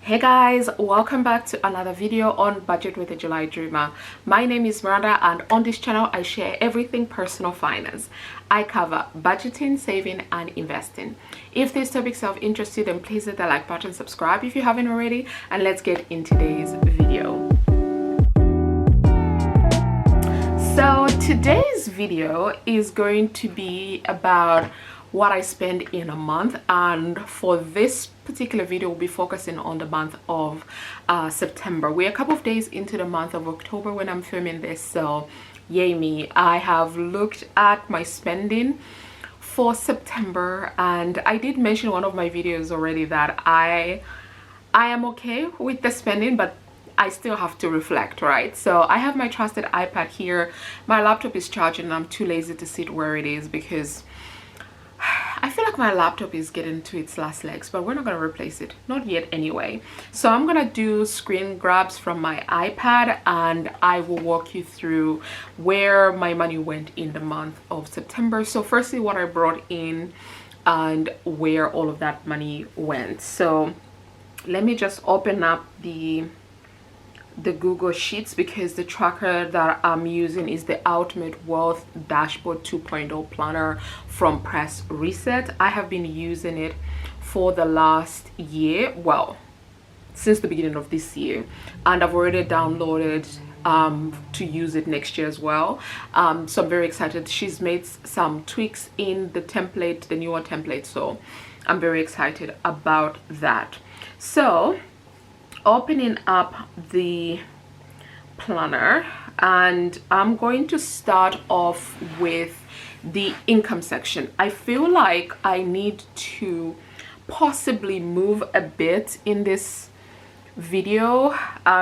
Hey guys, welcome back to another video on Budget with a July Dreamer. My name is Miranda, and on this channel I share everything personal finance. I cover budgeting, saving and investing. If these topics are of interest to you, then please hit the like button, subscribe if you haven't already, and let's get into today's video. So today's video is going to be about what I spend in a month, and for this particular video we'll be focusing on the month of September. We're a couple of days into the month of October when I'm filming this, so yay me. I have looked at my spending for September, and I did mention in one of my videos already that I am okay with the spending, but I still have to reflect, right? So I have my trusted iPad here. My laptop is charging and I'm too lazy to sit where it is because I feel like my laptop is getting to its last legs, but we're not going to replace it, not yet anyway. So I'm going to do screen grabs from my iPad and I will walk you through where my money went in the month of September. So firstly, what I brought in and where all of that money went. So let me just open up the Google Sheets, because the tracker that I'm using is the Ultimate Wealth Dashboard 2.0 planner from Press Reset. I have been using it for the last year, well, since the beginning of this year, and I've already downloaded to use it next year as well. So I'm very excited. She's made some tweaks in the template, the newer template, so I'm very excited about that. So opening up the planner, and I'm going to start off with the income section. I feel like I need to possibly move a bit in this video,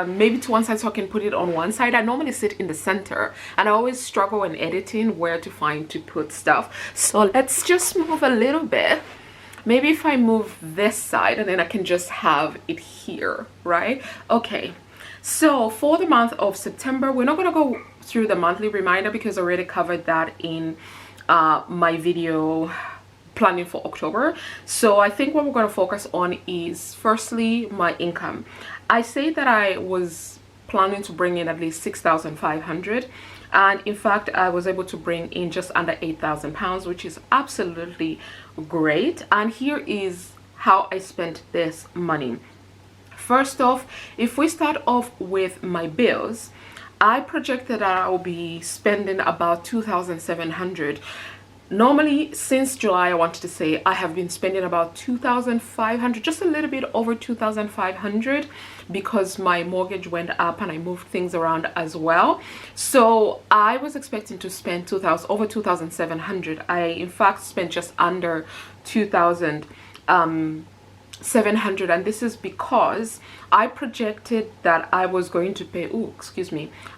maybe to one side so I can put it on one side. I normally sit in the center and I always struggle in editing where to find to put stuff. So let's just move a little bit. Maybe if I move this side and then I can just have it here, right? Okay, so for the month of September, we're not going to go through the monthly reminder because I already covered that in my video planning for October. So I think what we're going to focus on is firstly my income. I say that I was planning to bring in at least 6,500, and in fact I was able to bring in just under 8,000 pounds, which is absolutely great. And here is how I spent this money. First off, if we start off with my bills, I projected that I will be spending about 2,700. Normally, since July, I wanted to say I have been spending about 2,500, just a little bit over 2,500, because my mortgage went up and I moved things around as well. So I was expecting to spend over 2,700. I in fact spent just under 2,700, and this is because I projected that I was going to pay,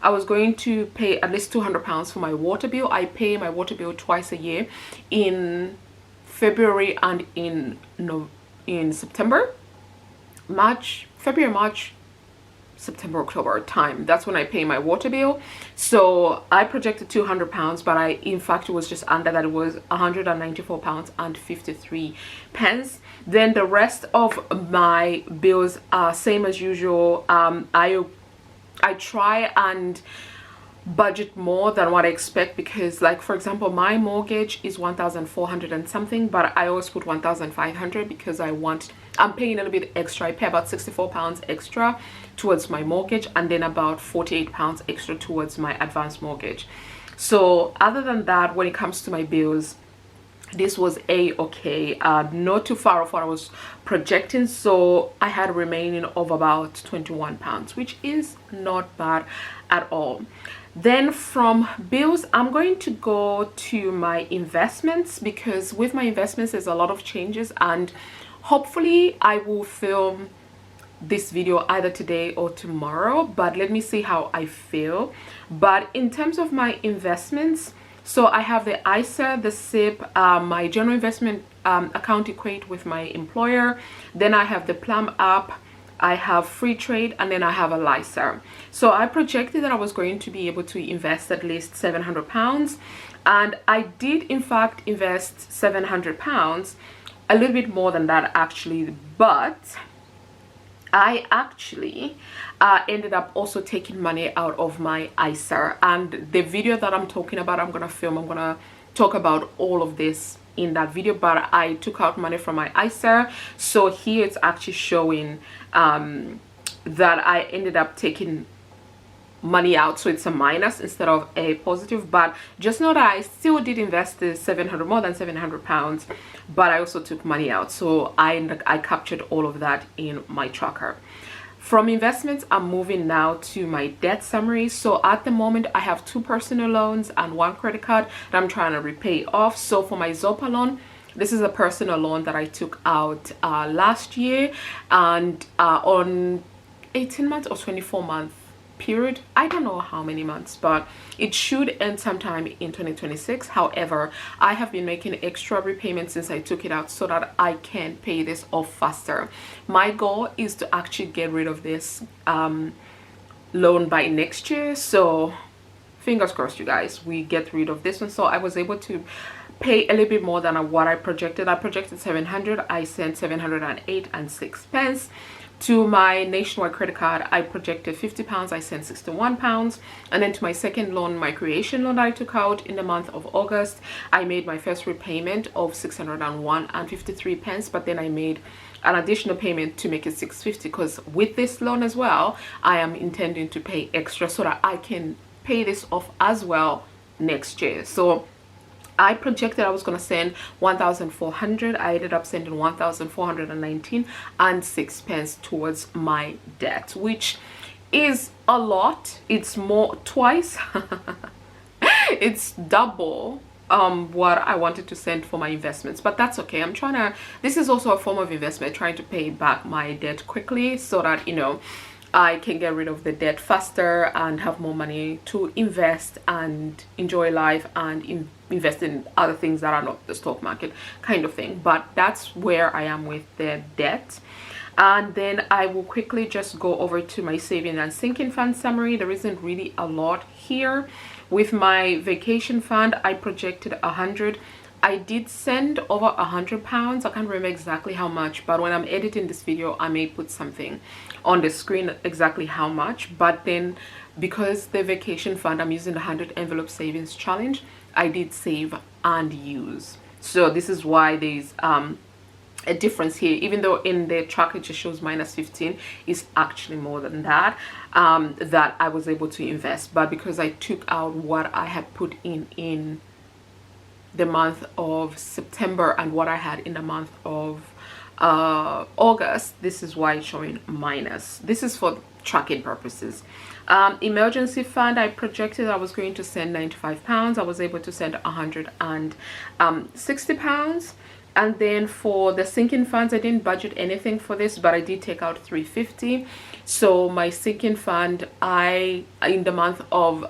I was going to pay at least 200 pounds for my water bill. I pay my water bill twice a year, in February and in September, February, March, September, October time. That's when I pay my water bill. So I projected 200 pounds, but in fact it was just under that. It was 194 pounds and 53 pence. Then the rest of my bills are same as usual. I try and budget more than what I expect, because, like, for example, my mortgage is 1,400 and something, but I always put 1,500 because I'm paying a little bit extra. I pay about 64 pounds extra towards my mortgage, and then about 48 pounds extra towards my advanced mortgage. So other than that, when it comes to my bills, this was okay, not too far off what I was projecting. So I had a remaining of about 21 pounds, which is not bad at all. Then from bills, I'm going to go to my investments, because with my investments there's a lot of changes, and hopefully I will film this video either today or tomorrow, but let me see how I feel. But in terms of my investments, so I have the ISA, the SIP, my general investment account Equate with my employer. Then I have the Plum app, I have Free Trade, and then I have a LISA. So I projected that I was going to be able to invest at least 700 pounds, and I did in fact invest 700 pounds, a little bit more than that actually, but I actually ended up also taking money out of my ISA, and the video that I'm talking about, I'm gonna talk about all of this in that video, but I took out money from my ISA. So here it's actually showing that I ended up taking money out, so it's a minus instead of a positive. But just know that I still did invest the more than 700 pounds, but I also took money out, so I captured all of that in my tracker. From investments, I'm moving now to my debt summary. So at the moment, I have 2 personal loans and 1 credit card that I'm trying to repay off. So for my Zopa loan, this is a personal loan that I took out last year, and on 18 months or 24 month period, I don't know how many months, but it should end sometime in 2026. However, I have been making extra repayments since I took it out so that I can pay this off faster. My goal is to actually get rid of this loan by next year, so fingers crossed, you guys, we get rid of this one. So I was able to pay a little bit more than what I projected. I projected 700, I sent 708 and 6 pence. To my Nationwide credit card, I projected 50 pounds, I sent 61 pounds. And then to my second loan, my creation loan that I took out in the month of August, I made my first repayment of 601 and 53 pence, but then I made an additional payment to make it 650, because with this loan as well, I am intending to pay extra so that I can pay this off as well next year. So I projected I was going to send 1,400. I ended up sending 1,419 and 6 pence towards my debt, which is a lot. It's more, twice it's double what I wanted to send for my investments, but that's okay. I'm trying to, this is also a form of investment, trying to pay back my debt quickly so that, you know, I can get rid of the debt faster and have more money to invest and enjoy life and invest in other things that are not the stock market kind of thing. But that's where I am with the debt. And then I will quickly just go over to my saving and sinking fund summary. There isn't really a lot here. With my vacation fund, I projected 100. I did send over 100 pounds. I can't remember exactly how much, but when I'm editing this video, I may put something on the screen exactly how much. But then because the vacation fund, I'm using the 100 envelope savings challenge, I did save and use. So this is why there's a difference here. Even though in the track it just shows minus 15, is actually more than that that I was able to invest. But because I took out what I had put in the month of September and what I had in the month of August, this is why it's showing minus. This is for tracking purposes. Emergency fund, I projected I was going to send 95 pounds. I was able to send 160 pounds. And then for the sinking funds, I didn't budget anything for this, but I did take out 350. So my sinking fund, in the month of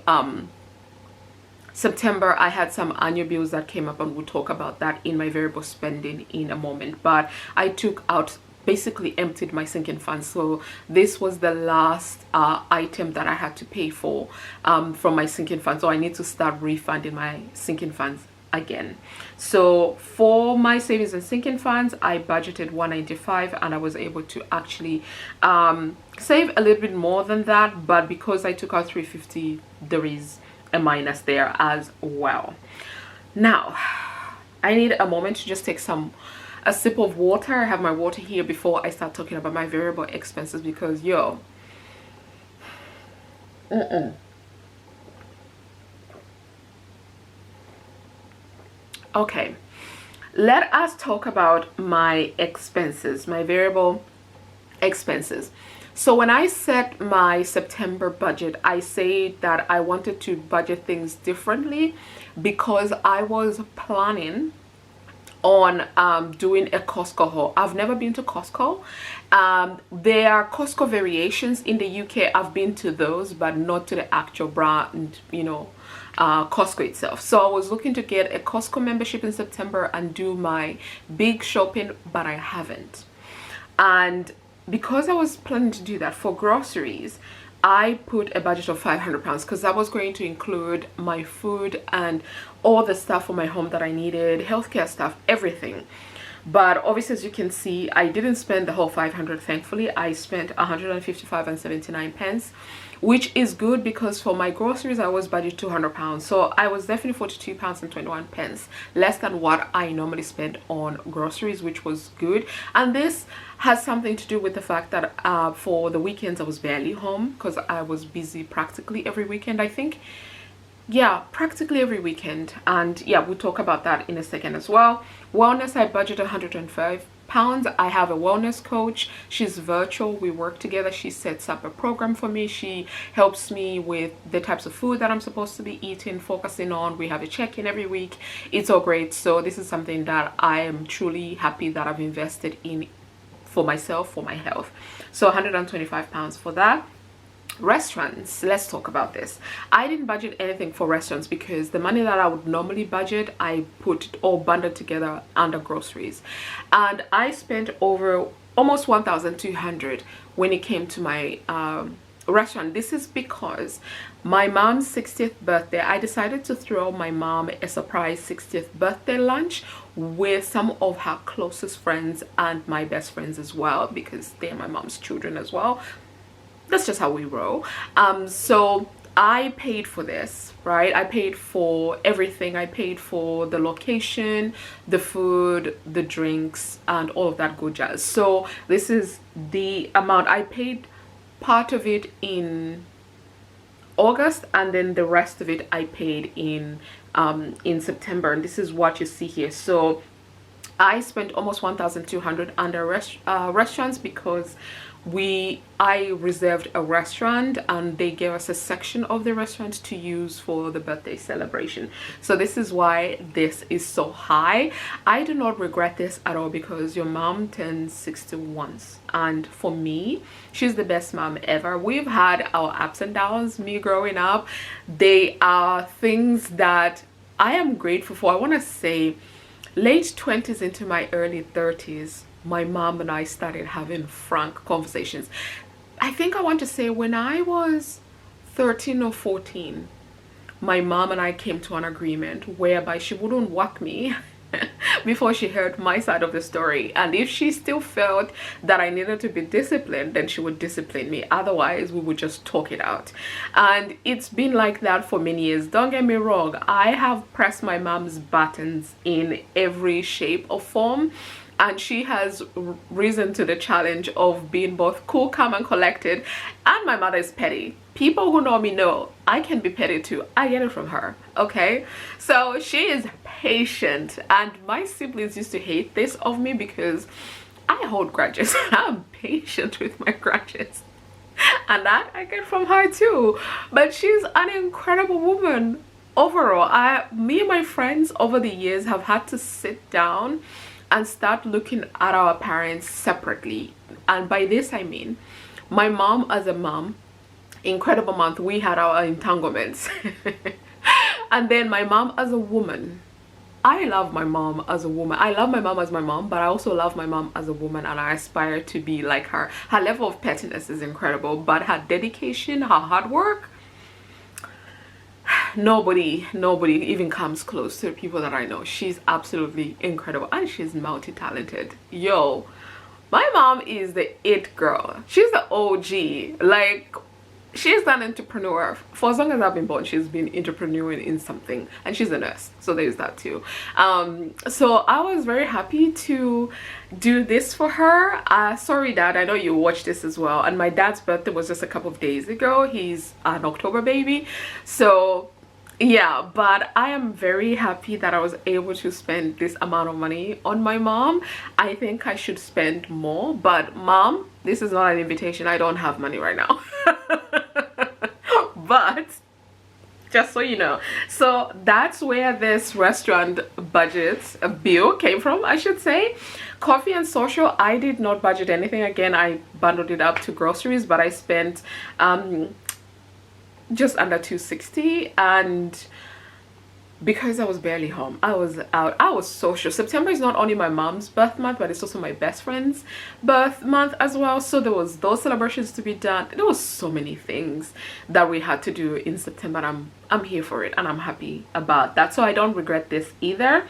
September, I had some annual bills that came up, and we'll talk about that in my variable spending in a moment. But I took out, basically emptied my sinking funds. So this was the last item that I had to pay for from my sinking fund. So I need to start refunding my sinking funds again. So for my savings and sinking funds, I budgeted 195, and I was able to actually save a little bit more than that. But because I took out 350, there is a minus there as well. Now I need a moment to just take a sip of water. I have my water here before I start talking about my variable expenses, because okay, let us talk about my expenses, my variable expenses. So when I set my September budget, I said that I wanted to budget things differently because I was planning on doing a Costco haul. I've never been to Costco. There are Costco variations in the UK. I've been to those, but not to the actual brand, you know, Costco itself. So I was looking to get a Costco membership in September and do my big shopping, but I haven't. And because I was planning to do that for groceries, I put a budget of 500 pounds because that was going to include my food and all the stuff for my home that I needed, healthcare stuff, everything. But obviously, as you can see, I didn't spend the whole 500. Thankfully, I spent 155 and 79 pence, which is good because for my groceries I was budgeted 200 pounds, so I was definitely 42 pounds and 21 pence less than what I normally spend on groceries, which was good. And this has something to do with the fact that for the weekends I was barely home because I was busy practically every weekend, I think. Yeah, practically every weekend. And yeah, we'll talk about that in a second as well. Wellness, I budget 105 pounds. I have a wellness coach. She's virtual. We work together. She sets up a program for me. She helps me with the types of food that I'm supposed to be eating, focusing on. We have a check-in every week. It's all great. So this is something that I am truly happy that I've invested in for myself, for my health. So 125 pounds for that. Restaurants, let's talk about this. I didn't budget anything for restaurants because the money that I would normally budget, I put it all bundled together under groceries, and I spent over almost 1,200 when it came to my restaurant. This is because my mom's 60th birthday, I decided to throw my mom a surprise 60th birthday lunch with some of her closest friends and my best friends as well, because they're my mom's children as well. That's just how we roll. So I paid for this, right? I paid for everything. I paid for the location, the food, the drinks, and all of that good jazz. So this is the amount. I paid part of it in August, and then the rest of it I paid in September, and this is what you see here. So I spent almost 1,200 under restaurants because I reserved a restaurant and they gave us a section of the restaurant to use for the birthday celebration. So this is why this is so high. I do not regret this at all because your mom turns 60 once, and for me, she's the best mom ever. We've had our ups and downs, me growing up. They are things that I am grateful for. I want to say late 20s into my early 30s, my mom and I started having frank conversations. I think I want to say when I was 13 or 14, my mom and I came to an agreement whereby she wouldn't whack me before she heard my side of the story, and if she still felt that I needed to be disciplined, then she would discipline me. Otherwise, we would just talk it out. And it's been like that for many years. Don't get me wrong, I have pressed my mom's buttons in every shape or form, and she has risen to the challenge of being both cool, calm, and collected. And my mother is petty. People who know me know I can be petty too. I get it from her, okay? So she is patient, and my siblings used to hate this of me because I hold grudges. I'm patient with my grudges, and that I get from her too. But she's an incredible woman overall. Me and my friends over the years have had to sit down and start looking at our parents separately. And by this I mean my mom as a mom, incredible month, we had our entanglements. And then my mom as a woman, I love my mom as a woman. I love my mom as my mom, but I also love my mom as a woman, and I aspire to be like her. Her level of pettiness is incredible, but her dedication, her hard work, nobody even comes close to the people that I know. She's absolutely incredible, and she's multi-talented. Yo, my mom is the it girl. She's the OG. Like, she's an entrepreneur. For as long as I've been born, she's been entrepreneuring in something, and she's a nurse, so there's that too. So I was very happy to do this for her. Sorry Dad, I know you watched this as well, and my dad's birthday was just a couple of days ago. He's an October baby, so yeah, but I am very happy that I was able to spend this amount of money on my mom. I think I should spend more, but Mom, this is not an invitation. I don't have money right now. But just so you know, so that's where this restaurant budget bill came from, I should say. Coffee and social, I did not budget anything. Again, I bundled it up to groceries, but I spent just under 260, and because I was barely home, I was out, I was social. September is not only my mom's birth month, but it's also my best friend's birth month as well. So there was those celebrations to be done. There was so many things that we had to do in September, and I'm here for it, and I'm happy about that. So I don't regret this either.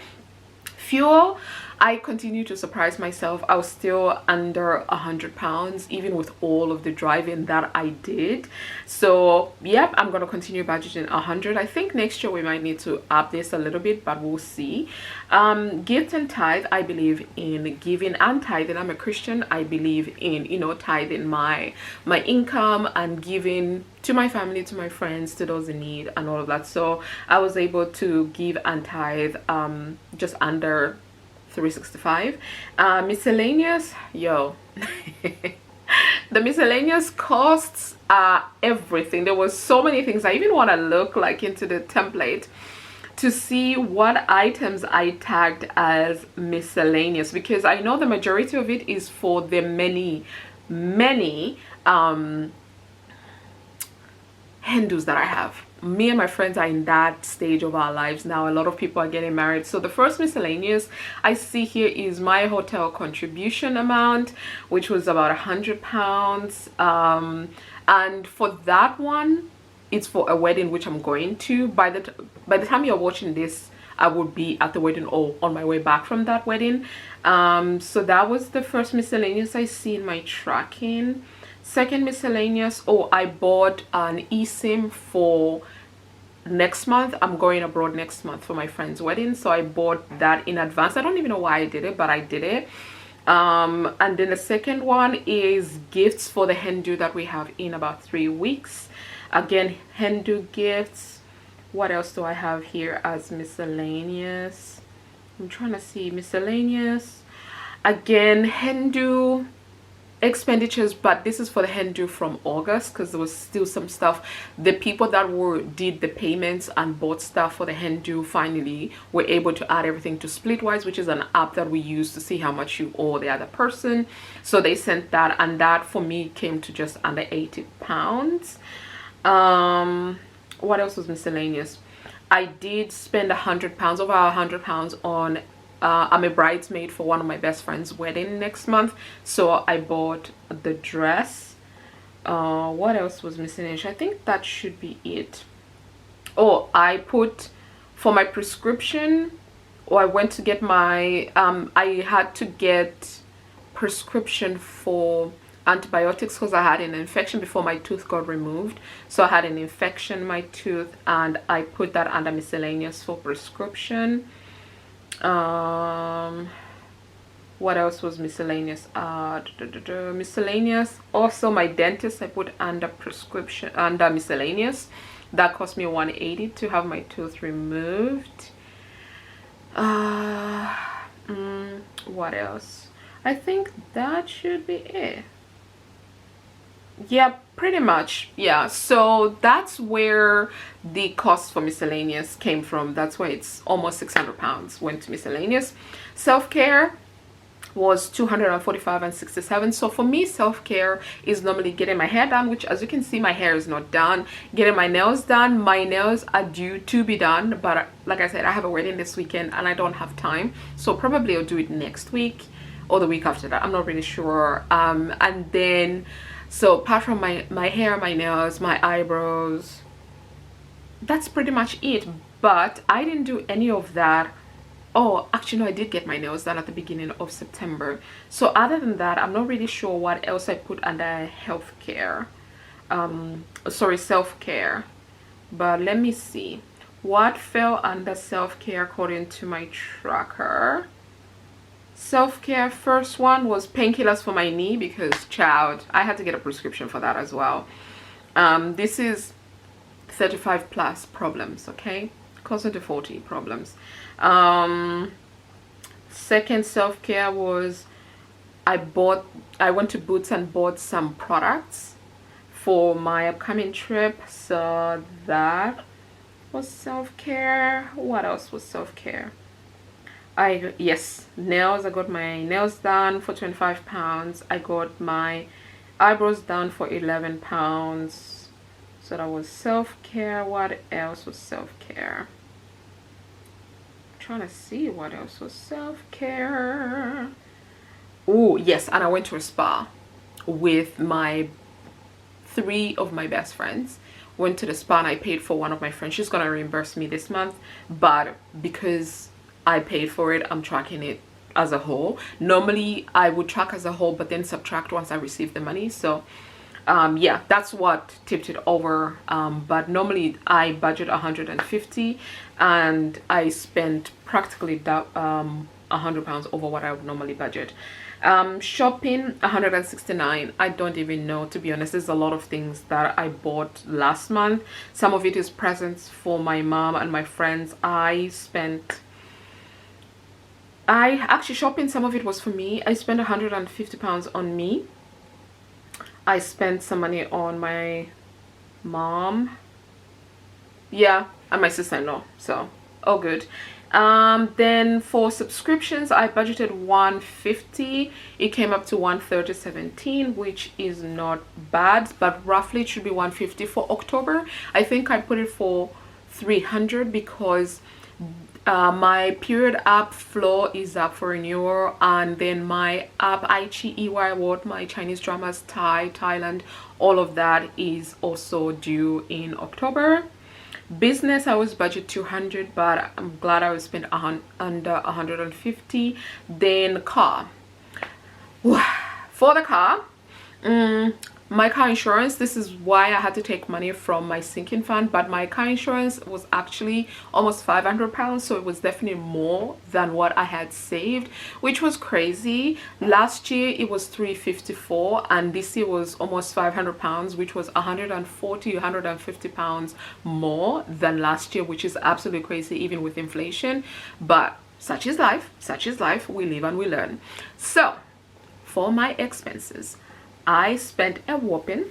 Fuel, I continue to surprise myself. I was still under 100 pounds, even with all of the driving that I did. So yep, I'm gonna continue budgeting 100. I think next year we might need to up this a little bit, but we'll see. Gift and tithe, I believe in giving and tithing. I'm a Christian. I believe in, you know, tithing my income and giving to my family, to my friends, to those in need and all of that. So I was able to give and tithe just under 365. Miscellaneous, yo. The miscellaneous costs are everything. There was so many things. I even want to look like into the template to see what items I tagged as miscellaneous, because I know the majority of it is for the many Hindus that I have. Me and my friends are in that stage of our lives now. A lot of people are getting married. So the first miscellaneous I see here is my hotel contribution amount, which was about 100 pounds. And for that one, it's for a wedding which I'm going to. By the time you're watching this, I would be at the wedding or on my way back from that wedding. So that was the first miscellaneous I see in my tracking. Second miscellaneous, oh, I bought an eSIM for next month. I'm going abroad next month for my friend's wedding, so I bought that in advance. I don't even know why I did it, but I did it. And then the second one is gifts for the Hindu that we have in about 3 weeks. Again, Hindu gifts. What else do I have here as miscellaneous? I'm trying to see miscellaneous. Again, Hindu expenditures, but this is for the Hindu from August, because there was still some stuff. The people that did the payments and bought stuff for the Hindu finally were able to add everything to Splitwise, which is an app that we use to see how much you owe the other person. So they sent that, and that for me came to just under 80 pounds. What else was miscellaneous? I did spend 100 pounds, over 100 pounds on I'm a bridesmaid for one of my best friend's wedding next month, so I bought the dress. What else was miscellaneous? I think that should be it. Oh, I put for my prescription, or I went to get my I had to get prescription for antibiotics because I had an infection before my tooth got removed. So I had an infection in my tooth, and I put that under miscellaneous for prescription. What else was miscellaneous? Miscellaneous, also my dentist I put under prescription, under miscellaneous. That cost me 180 to have my tooth removed. What else? I think that should be it. Yeah, pretty much. Yeah, so that's where the cost for miscellaneous came from. That's why it's almost 600 pounds went to miscellaneous. Self-care was 245 and 67. So for me, self-care is normally getting my hair done, which as you can see, my hair is not done. Getting my nails done. My nails are due to be done, but like I said, I have a wedding this weekend and I don't have time, so probably I'll do it next week or the week after that. I'm not really sure. And then, so apart from my hair, my nails, my eyebrows, that's pretty much it. But I didn't do any of that. Oh, actually no, I did get my nails done at the beginning of September. So other than that, I'm not really sure what else I put under healthcare. Sorry, self-care. But let me see what fell under self-care according to my tracker. Self-care, first one was painkillers for my knee, because child, I had to get a prescription for that as well. This is 35 plus problems, okay, closer to 40 problems. Second self-care was I went to Boots and bought some products for my upcoming trip, so that was self-care. What else was self-care? Yes, nails. I got my nails done for 25 pounds. I got my eyebrows done for 11 pounds. So that was self-care. What else was self-care? Trying to see what else was self-care. Oh yes, and I went to a spa with my 3 of my best friends. Went to the spa and I paid for one of my friends. She's gonna reimburse me this month, but because I paid for it, I'm tracking it as a whole. Normally I would track as a whole but then subtract once I receive the money. So yeah, that's what tipped it over. But normally I budget 150 and I spent practically that £100 over what I would normally budget. Shopping 169. I don't even know, to be honest. There's a lot of things that I bought last month. Some of it is presents for my mom and my friends. I actually shopping, some of it was for me. I spent £150 on me. I spent some money on my mom, yeah, and my sister-in-law, so all good. Then for subscriptions I budgeted 150. It came up to 130.17, which is not bad, but roughly it should be 150 for October. I think I put it for 300 because my period app Flow is up for renewal, and then my app Aichi EY World, my Chinese dramas, Thailand, all of that is also due in October. Business I was budget 200, but I'm glad I was spent under 150. Then car, for the car, my car insurance, this is why I had to take money from my sinking fund, but my car insurance was actually almost £500, so it was definitely more than what I had saved, which was crazy. Last year it was 354 and this year was almost £500, which was 150 pounds more than last year, which is absolutely crazy even with inflation. But such is life, we live and we learn. So for my expenses, I spent a whopping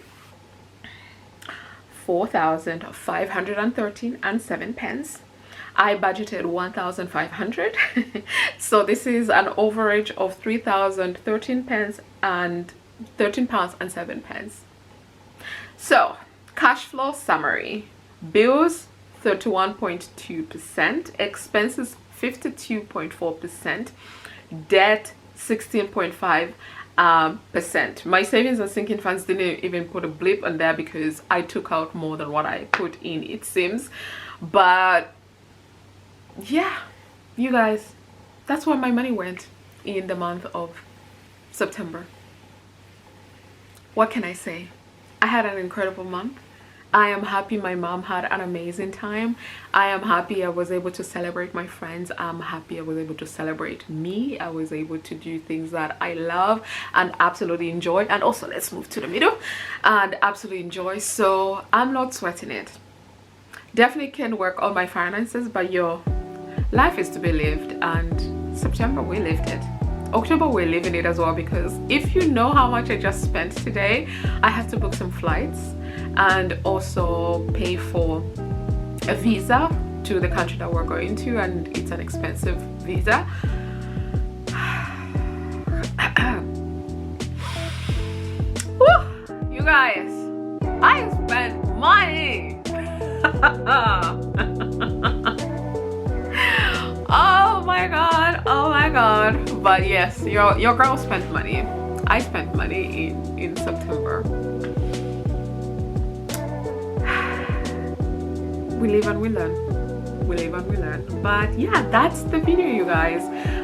4,513.07 pence. I budgeted 1,500 so this is an overage of 3,013 pence and £13.07. So cash flow summary: bills 31.2%, expenses 52.4%, debt 16.5%. My savings and sinking funds didn't even put a blip on there because I took out more than what I put in, it seems. But yeah, you guys, that's where my money went in the month of September. What can I say? I had an incredible month. I am happy my mom had an amazing time. I am happy I was able to celebrate my friends. I'm happy I was able to celebrate me. I was able to do things that I love and absolutely enjoy. And also, let's move to the middle, and absolutely enjoy. So I'm not sweating it. Definitely can work on my finances, but your life is to be lived, and September we lived it. October we're living it as well, because if you know how much I just spent today, I have to book some flights and also pay for a visa to the country that we're going to, and it's an expensive visa. Woo, you guys, I spent money. Oh my god, oh my god. But yes, your girl spent money. I spent money in September. We live and we learn. We live and we learn. But yeah, that's the video, you guys.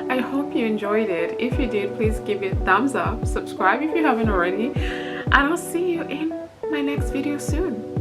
I hope you enjoyed it. If you did, please give it a thumbs up, subscribe if you haven't already, and I'll see you in my next video soon.